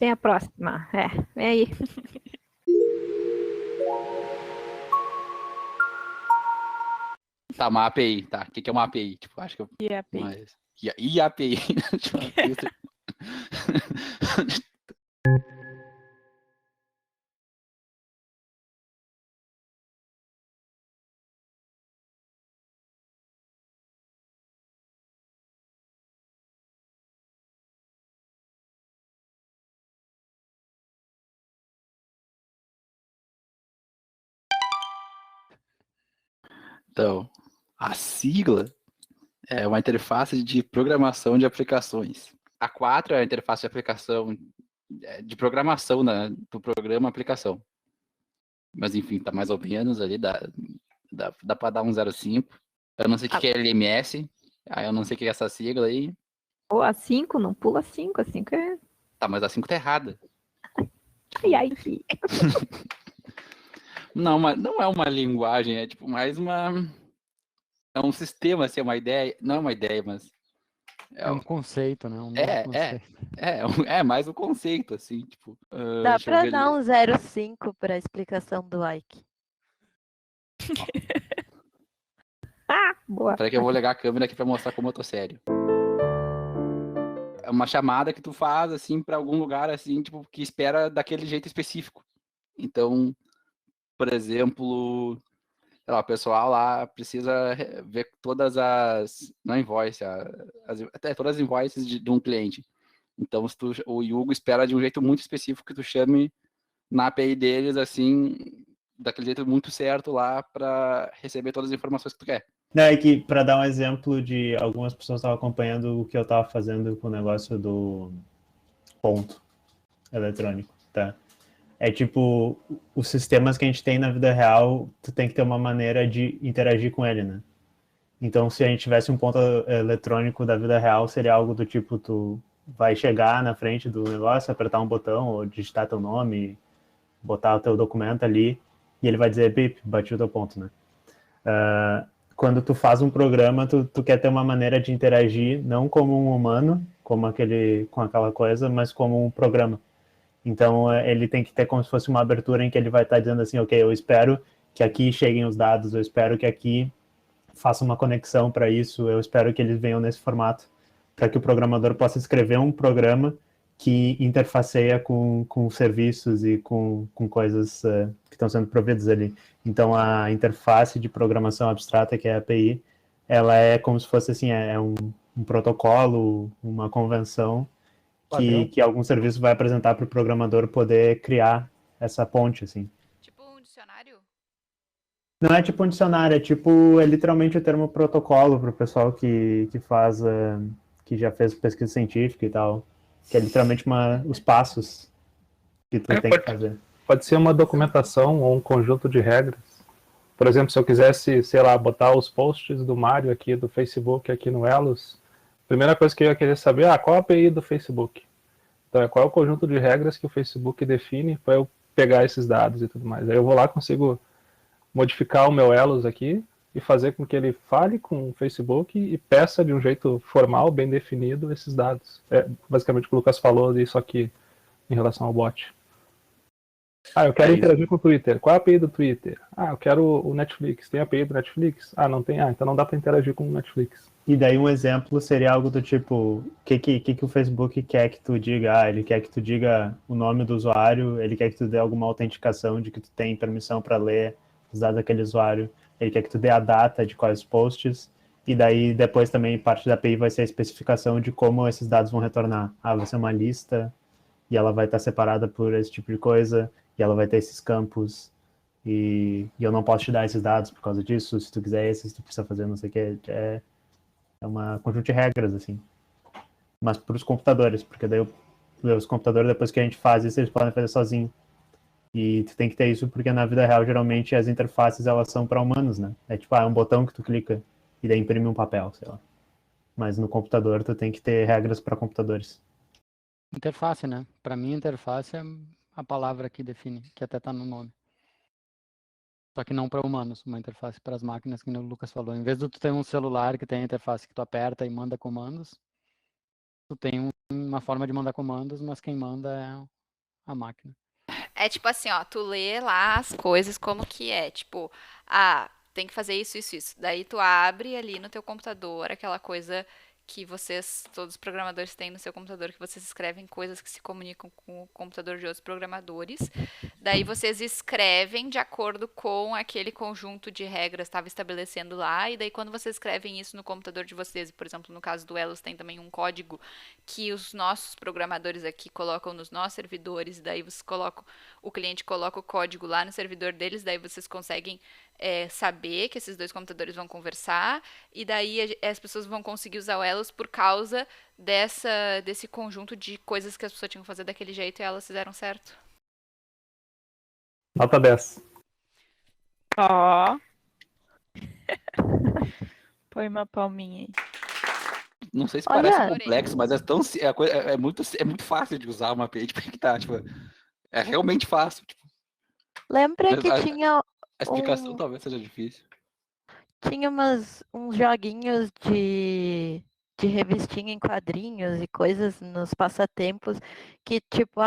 Vem a próxima. Vem aí. Tá, uma API, tá. O que é uma API? Tipo, acho que eu... E a API? Mas... E a API? Então, a sigla é uma interface de programação de aplicações. A 4 é a interface de aplicação de programação, né, do programa aplicação. Mas enfim, tá mais ou menos ali, dá para dar um 0,5. Eu não sei o que é LMS, aí eu não sei o que é essa sigla aí. Ou a 5, não pula 5, a 5 é... Tá, mas a 5 tá errada. Ai. Não, não é uma linguagem, é tipo mais uma... É um sistema, assim, é uma ideia. Não é uma ideia, mas... É um conceito, né? Um novo conceito. É mais um conceito, assim, tipo... Dá pra dar um 0,5 pra explicação do Ike. Boa. Peraí que eu vou ligar a câmera aqui pra mostrar como eu tô sério. É uma chamada que tu faz, assim, pra algum lugar, assim, tipo, que espera daquele jeito específico. Então, por exemplo, sei lá, o pessoal lá precisa ver todas as... Não invoice, até todas as invoices de um cliente. Então, o Yugo espera de um jeito muito específico que tu chame na API deles, assim, daquele jeito muito certo lá para receber todas as informações que tu quer. Não, é que, para dar um exemplo de algumas pessoas estavam acompanhando o que eu estava fazendo com o negócio do ponto eletrônico, tá? É tipo, os sistemas que a gente tem na vida real, tu tem que ter uma maneira de interagir com ele, né? Então, se a gente tivesse um ponto eletrônico da vida real, seria algo do tipo, tu vai chegar na frente do negócio, apertar um botão ou digitar teu nome, botar o teu documento ali, e ele vai dizer, bip, bati o teu ponto, né? Quando tu faz um programa, tu quer ter uma maneira de interagir, não como um humano, com aquela coisa, mas como um programa. Então, ele tem que ter como se fosse uma abertura em que ele vai estar dizendo assim, ok, eu espero que aqui cheguem os dados, eu espero que aqui faça uma conexão para isso, eu espero que eles venham nesse formato, para que o programador possa escrever um programa que interfaceia com serviços e com coisas que estão sendo providas ali. Então, a interface de programação abstrata, que é a API, ela é como se fosse assim, um protocolo, uma convenção que algum serviço vai apresentar para o programador poder criar essa ponte, assim. Tipo um dicionário? Não é tipo um dicionário, é literalmente o termo protocolo para o pessoal que faz, que já fez pesquisa científica e tal. Que é literalmente os passos que tu tem que fazer. Pode ser uma documentação ou um conjunto de regras. Por exemplo, se eu quisesse, sei lá, botar os posts do Mário aqui do Facebook aqui no Elos, a primeira coisa que eu ia querer saber é qual a API do Facebook. Então, qual é o conjunto de regras que o Facebook define para eu pegar esses dados e tudo mais. Aí eu vou lá, consigo modificar o meu Elos aqui e fazer com que ele fale com o Facebook e peça de um jeito formal, bem definido, esses dados. É basicamente o que o Lucas falou isso aqui em relação ao bot. Eu quero interagir com o Twitter. Qual é a API do Twitter? Eu quero o Netflix. Tem a API do Netflix? Não tem. Então não dá para interagir com o Netflix. E daí um exemplo seria algo do tipo, o que o Facebook quer que tu diga? Ele quer que tu diga o nome do usuário, ele quer que tu dê alguma autenticação de que tu tem permissão para ler os dados daquele usuário, ele quer que tu dê a data de quais posts, e daí depois também parte da API vai ser a especificação de como esses dados vão retornar. Vai ser uma lista, e ela vai estar separada por esse tipo de coisa, e ela vai ter esses campos, e eu não posso te dar esses dados por causa disso, se tu quiser esses, tu precisa fazer não sei o que, é uma conjunto de regras, assim. Mas para os computadores, porque daí os computadores, depois que a gente faz isso, eles podem fazer sozinho. E tu tem que ter isso porque na vida real, geralmente, as interfaces, elas são para humanos, né? É tipo, é um botão que tu clica e daí imprime um papel, sei lá. Mas no computador, tu tem que ter regras para computadores. Interface, né? Para mim, interface é a palavra que define, que até está no nome. Só que não para humanos, uma interface para as máquinas, que o Lucas falou. Em vez de tu ter um celular que tem a interface que tu aperta e manda comandos, tu tem uma forma de mandar comandos, mas quem manda é a máquina. É tipo assim, ó, tu lê lá as coisas como que é, tipo, ah, tem que fazer isso, isso, isso. Daí tu abre ali no teu computador aquela coisa que vocês, todos os programadores têm no seu computador, que vocês escrevem coisas que se comunicam com o computador de outros programadores. Daí vocês escrevem de acordo com aquele conjunto de regras que estava estabelecendo lá, e daí quando vocês escrevem isso no computador de vocês, por exemplo, no caso do Elos tem também um código que os nossos programadores aqui colocam nos nossos servidores, daí vocês colocam, o cliente coloca o código lá no servidor deles, daí vocês conseguem saber que esses dois computadores vão conversar, e daí as pessoas vão conseguir usar o Elos por causa desse conjunto de coisas que as pessoas tinham que fazer daquele jeito e elas fizeram certo. Nota 10. Ó. Põe uma palminha aí. Não sei se Olha. parece complexo, mas é muito fácil de usar uma API, tipo, que tá, tipo, é realmente fácil. Tipo, Lembra que a tinha explicação talvez seja difícil. tinha uns joguinhos de revistinha em quadrinhos e coisas nos passatempos que, tipo,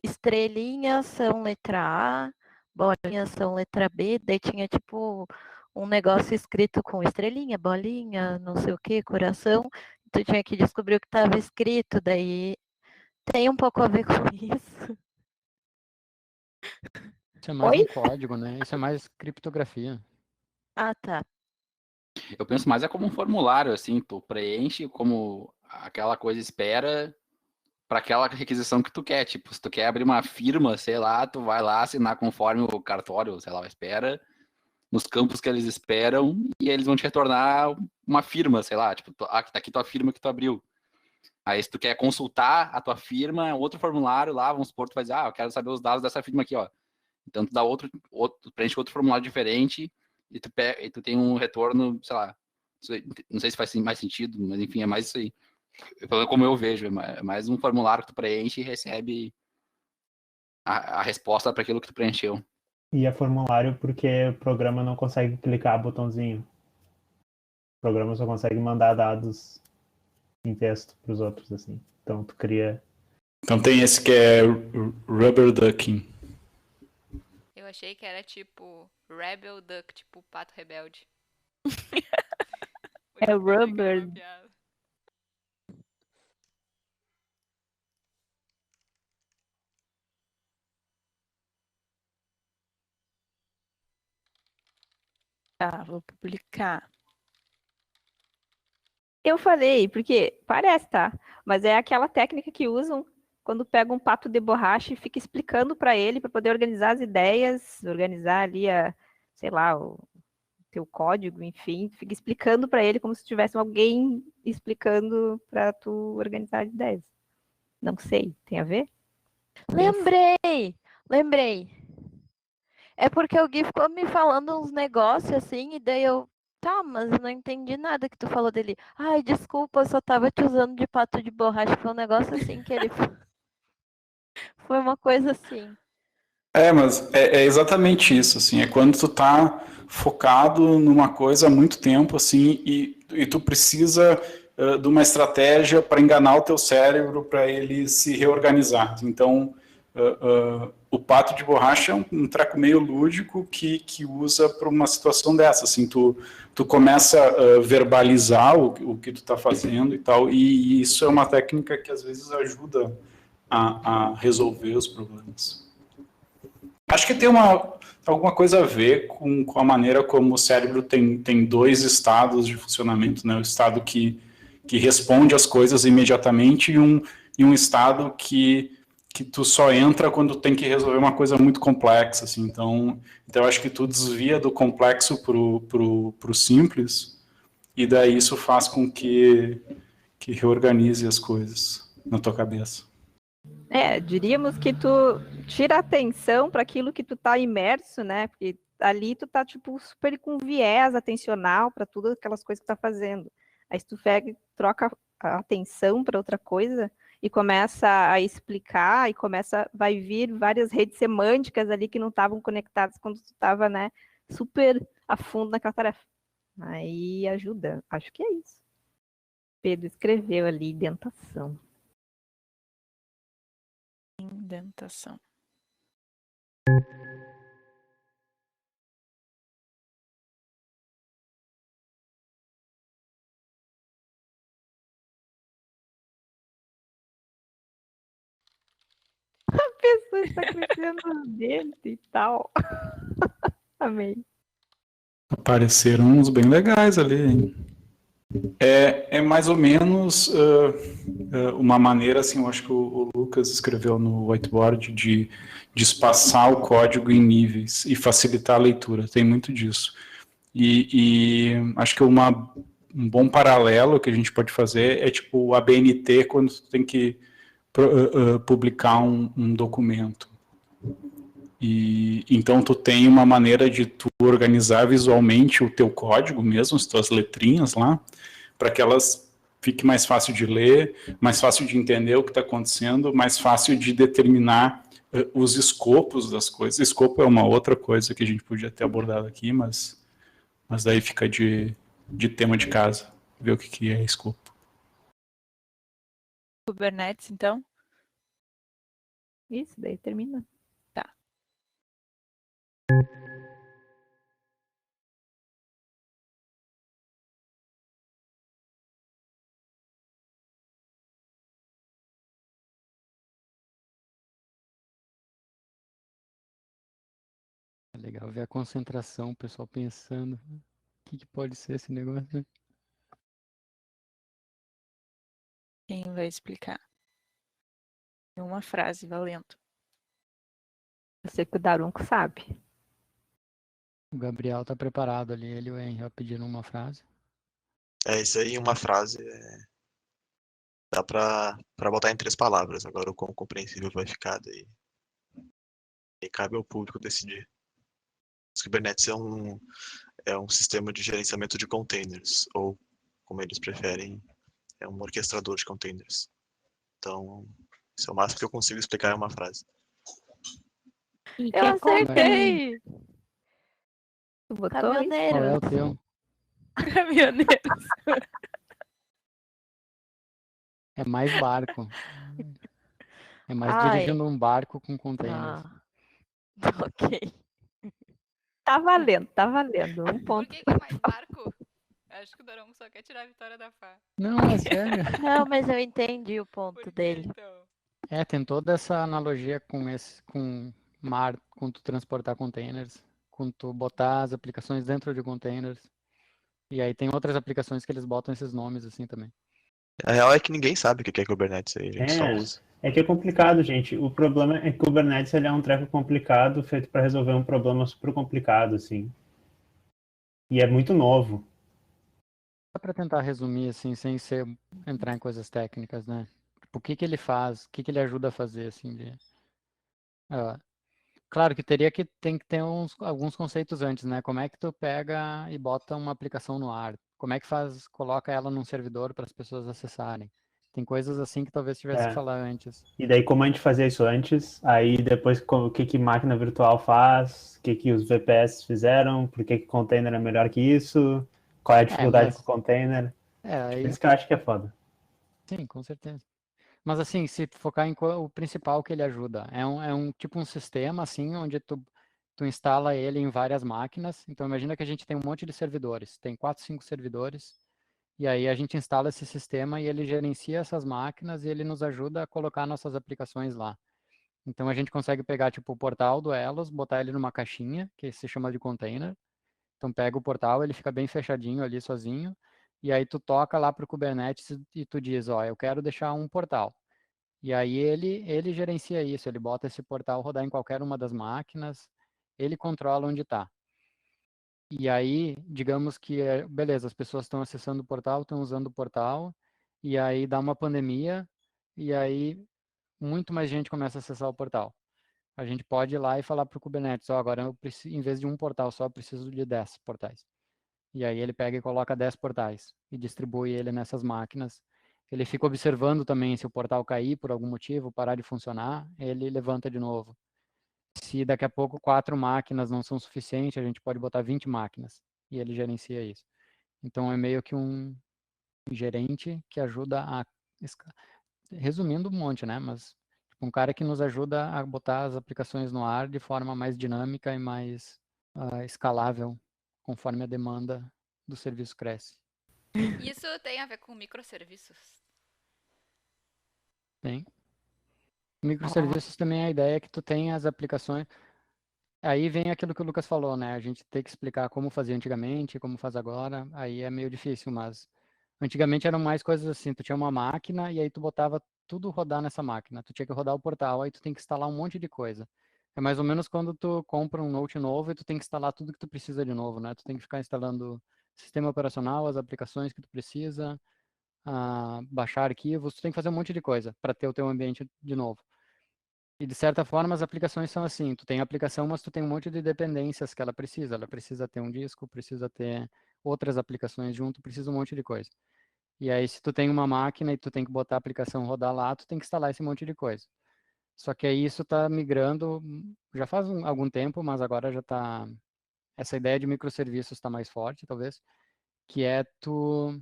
estrelinhas são letra A, bolinhas são letra B, daí tinha, tipo, um negócio escrito com estrelinha, bolinha, não sei o que, coração, tu tinha que descobrir o que estava escrito, daí tem um pouco a ver com isso. Isso é mais Oi? um código, né? Isso é mais criptografia. Ah, tá. Eu penso mais como um formulário, assim, tu preenche como aquela coisa espera para aquela requisição que tu quer. Tipo, se tu quer abrir uma firma, sei lá, tu vai lá assinar conforme o cartório, sei lá, espera, nos campos que eles esperam, e eles vão te retornar uma firma, sei lá, tipo, tá aqui tua firma que tu abriu. Aí se tu quer consultar a tua firma, outro formulário lá, vamos supor, tu vai dizer, eu quero saber os dados dessa firma aqui, ó. Então tu dá preenche outro formulário diferente e tu tem um retorno, sei lá, não sei se faz mais sentido, mas enfim, é mais isso aí. Como eu vejo, é mais um formulário que tu preenche e recebe a resposta para aquilo que tu preencheu. E é formulário porque o programa não consegue clicar botãozinho. O programa só consegue mandar dados em texto para os outros, assim. Então tu cria... Então tem esse que é Rubber Ducking. Eu achei que era tipo Rebel Duck, tipo Pato Rebelde. É Rubber. Tá, vou publicar. Eu falei, porque parece, tá? Mas é aquela técnica que usam quando pega um pato de borracha e fica explicando para ele, para poder organizar as ideias, organizar ali sei lá, o teu código, enfim, fica explicando para ele como se tivesse alguém explicando para tu organizar as ideias. Não sei, tem a ver? Lembrei. É porque o Gui ficou me falando uns negócios assim, e daí eu, tá, mas eu não entendi nada que tu falou dele. Ai, desculpa, eu só tava te usando de pato de borracha. Foi um negócio assim que ele. Foi uma coisa assim. Mas é exatamente isso, assim, é quando tu tá focado numa coisa há muito tempo, assim, e tu precisa de uma estratégia para enganar o teu cérebro para ele se reorganizar. Então, o pato de borracha é um treco meio lúdico que usa para uma situação dessa, assim, tu começa a verbalizar o que tu tá fazendo e tal, e isso é uma técnica que às vezes ajuda a resolver os problemas. Acho que tem alguma coisa a ver com a maneira como o cérebro tem dois estados de funcionamento, né? O estado que responde às coisas imediatamente e um estado que tu só entra quando tem que resolver uma coisa muito complexa, assim. Então eu acho que tu desvia do complexo pro simples, e daí isso faz com que reorganize as coisas na tua cabeça. Diríamos que tu tira a atenção para aquilo que tu tá imerso, né? Porque ali tu tá, tipo, super com viés atencional para tudo aquelas coisas que tu tá fazendo. Aí se tu pega e troca a atenção para outra coisa e começa a explicar, vai vir várias redes semânticas ali que não estavam conectadas quando tu tava, né, super a fundo naquela tarefa. Aí ajuda. Acho que é isso. Pedro escreveu ali, dentação. Indentação. A pessoa está crescendo os dentes e tal. Amei. Apareceram uns bem legais ali, hein? É mais ou menos uma maneira, assim, eu acho que o Lucas escreveu no whiteboard, de espaçar o código em níveis e facilitar a leitura. Tem muito disso. E acho que um bom paralelo que a gente pode fazer é tipo o ABNT quando tu tem que publicar um documento. E então tu tem uma maneira de tu organizar visualmente o teu código mesmo, as tuas letrinhas lá, para que elas fique mais fácil de ler, mais fácil de entender o que está acontecendo, mais fácil de determinar os escopos das coisas. Escopo é uma outra coisa que a gente podia ter abordado aqui, mas daí fica de tema de casa, ver o que é escopo. Kubernetes, então? Isso, daí termina. Tá. É legal ver a concentração, o pessoal pensando. O que pode ser esse negócio, né? Quem vai explicar? Em uma frase, valendo. Eu sei que o Darunco sabe. O Gabriel tá preparado ali, ele e o Henry, ó, pedindo uma frase. É, isso aí, uma frase, dá pra botar em 3 palavras. Agora, o quão compreensível vai ficar daí. E cabe ao público decidir. Os Kubernetes é um sistema de gerenciamento de containers, ou, como eles preferem, é um orquestrador de containers. Então, isso é o máximo que eu consigo explicar em uma frase. E Eu acertei! Tu botou? Qual é Caminhoneiros. o teu? Caminhoneiros. É mais barco. É mais Ai. dirigindo um barco com containers. Ah. Ok. Tá valendo, tá valendo. Um Por ponto. que é mais barco? Acho que o Daronco só quer tirar a vitória da Fá. Não, é sério. Não, mas eu entendi o ponto Por que, dele. então? É, tem toda essa analogia com mar, com tu transportar containers, com tu botar as aplicações dentro de containers. E aí tem outras aplicações que eles botam esses nomes assim também. A real é que ninguém sabe o que é Kubernetes aí, a gente só usa. É que é complicado, gente. O problema é que Kubernetes ele é um treco complicado, feito para resolver um problema super complicado, assim. E é muito novo. Só para tentar resumir assim, sem entrar em coisas técnicas, né? Tipo, o que ele faz, o que ele ajuda a fazer, assim, claro que tem que ter alguns conceitos antes, né? Como é que tu pega e bota uma aplicação no ar? Como é que coloca ela num servidor para as pessoas acessarem? Tem coisas assim que talvez tivesse que falar antes. E daí, como a gente fazia isso antes, aí depois o que máquina virtual faz, o que os VPS fizeram, por que container é melhor que isso, qual é a dificuldade com o container. Aí, Isso que eu acho que é foda. sim, com certeza. Mas assim, se focar em o principal que ele ajuda, é um tipo um sistema assim, onde tu instala ele em várias máquinas. Então imagina que a gente tem um monte de servidores, tem 4, 5 servidores, e aí a gente instala esse sistema e ele gerencia essas máquinas e ele nos ajuda a colocar nossas aplicações lá. Então a gente consegue pegar tipo o portal do Elos, botar ele numa caixinha, que se chama de container. Então pega o portal, ele fica bem fechadinho ali sozinho, e aí tu toca lá para o Kubernetes e tu diz, ó, eu quero deixar um portal. E aí ele gerencia isso, ele bota esse portal rodar em qualquer uma das máquinas, ele controla onde está. E aí, digamos que, beleza, as pessoas estão acessando o portal, estão usando o portal, e aí dá uma pandemia, e aí muito mais gente começa a acessar o portal. A gente pode ir lá e falar para o Kubernetes, ó, agora eu preciso, em vez de um portal só, eu preciso de 10 portais. E aí ele pega e coloca 10 portais e distribui ele nessas máquinas. Ele fica observando também se o portal cair por algum motivo, parar de funcionar, ele levanta de novo. Se daqui a pouco 4 máquinas não são suficientes, a gente pode botar 20 máquinas e ele gerencia isso. Então é meio que um gerente que ajuda a, resumindo um monte, né? Mas Um cara que nos ajuda a botar as aplicações no ar de forma mais dinâmica e mais escalável, conforme a demanda do serviço cresce. Isso tem a ver com microserviços? Tem. Microserviços também a ideia é que tu tem as aplicações. Aí vem aquilo que o Lucas falou, né? A gente tem que explicar como fazia antigamente, como faz agora. Aí é meio difícil, mas antigamente eram mais coisas assim. Tu tinha uma máquina e aí tu botava tudo rodar nessa máquina. Tu tinha que rodar o portal, aí tu tem que instalar um monte de coisa. É mais ou menos quando tu compra um Note novo e tu tem que instalar tudo que tu precisa de novo, né? Tu tem que ficar instalando sistema operacional, as aplicações que tu precisa, baixar arquivos, tu tem que fazer um monte de coisa para ter o teu ambiente de novo. E de certa forma as aplicações são assim, tu tem a aplicação, mas tu tem um monte de dependências que ela precisa ter um disco, precisa ter outras aplicações junto, precisa um monte de coisa. E aí se tu tem uma máquina e tu tem que botar a aplicação rodar lá, tu tem que instalar esse monte de coisa. Só que aí isso está migrando, já faz algum tempo, mas agora já está, essa ideia de microserviços está mais forte, talvez, que é tu,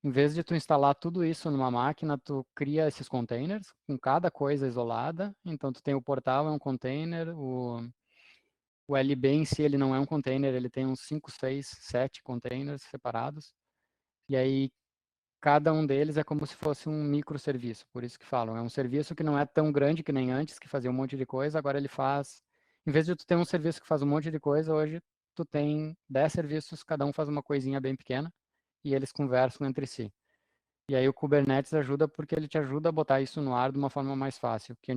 em vez de tu instalar tudo isso numa máquina, tu cria esses containers com cada coisa isolada. Então tu tem o portal, é um container, o LB em si ele não é um container, ele tem uns 5, 6, 7 containers separados. E aí cada um deles é como se fosse um microserviço, por isso que falam. É um serviço que não é tão grande que nem antes, que fazia um monte de coisa, agora ele faz, em vez de tu ter um serviço que faz um monte de coisa, hoje tu tem 10 serviços, cada um faz uma coisinha bem pequena e eles conversam entre si. E aí o Kubernetes ajuda porque ele te ajuda a botar isso no ar de uma forma mais fácil, que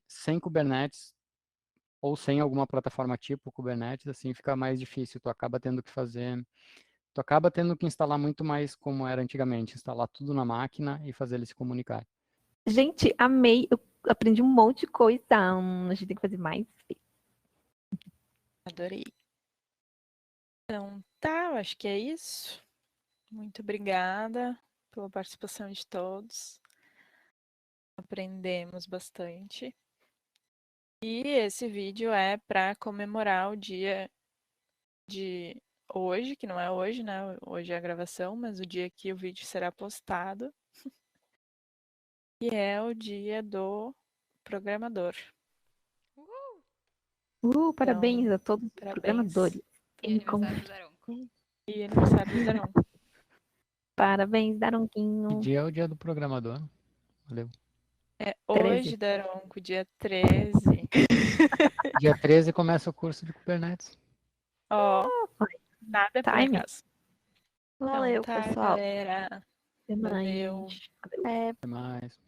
sem Kubernetes ou sem alguma plataforma tipo Kubernetes, assim, fica mais difícil, tu acaba tendo que instalar muito mais como era antigamente, instalar tudo na máquina e fazer ele se comunicar. Gente, amei. Eu aprendi um monte de coisa. A gente tem que fazer mais. Adorei. Então, tá, eu acho que é isso. Muito obrigada pela participação de todos. Aprendemos bastante. E esse vídeo é para comemorar o dia de hoje, que não é hoje, né? Hoje é a gravação, mas o dia que o vídeo será postado. Que é o dia do programador. Parabéns a todos os Parabéns. programadores. E aniversário do Daronco. E aniversário do Daronco. Parabéns, Que Daronquinho. dia é o dia do programador? Valeu. É 13. hoje, Daronco, dia 13. Dia 13 começa o curso de Kubernetes. Ó, nada é por Time. acaso. Valeu, Então tá, pessoal. galera. Até mais. Valeu. É, Até mais.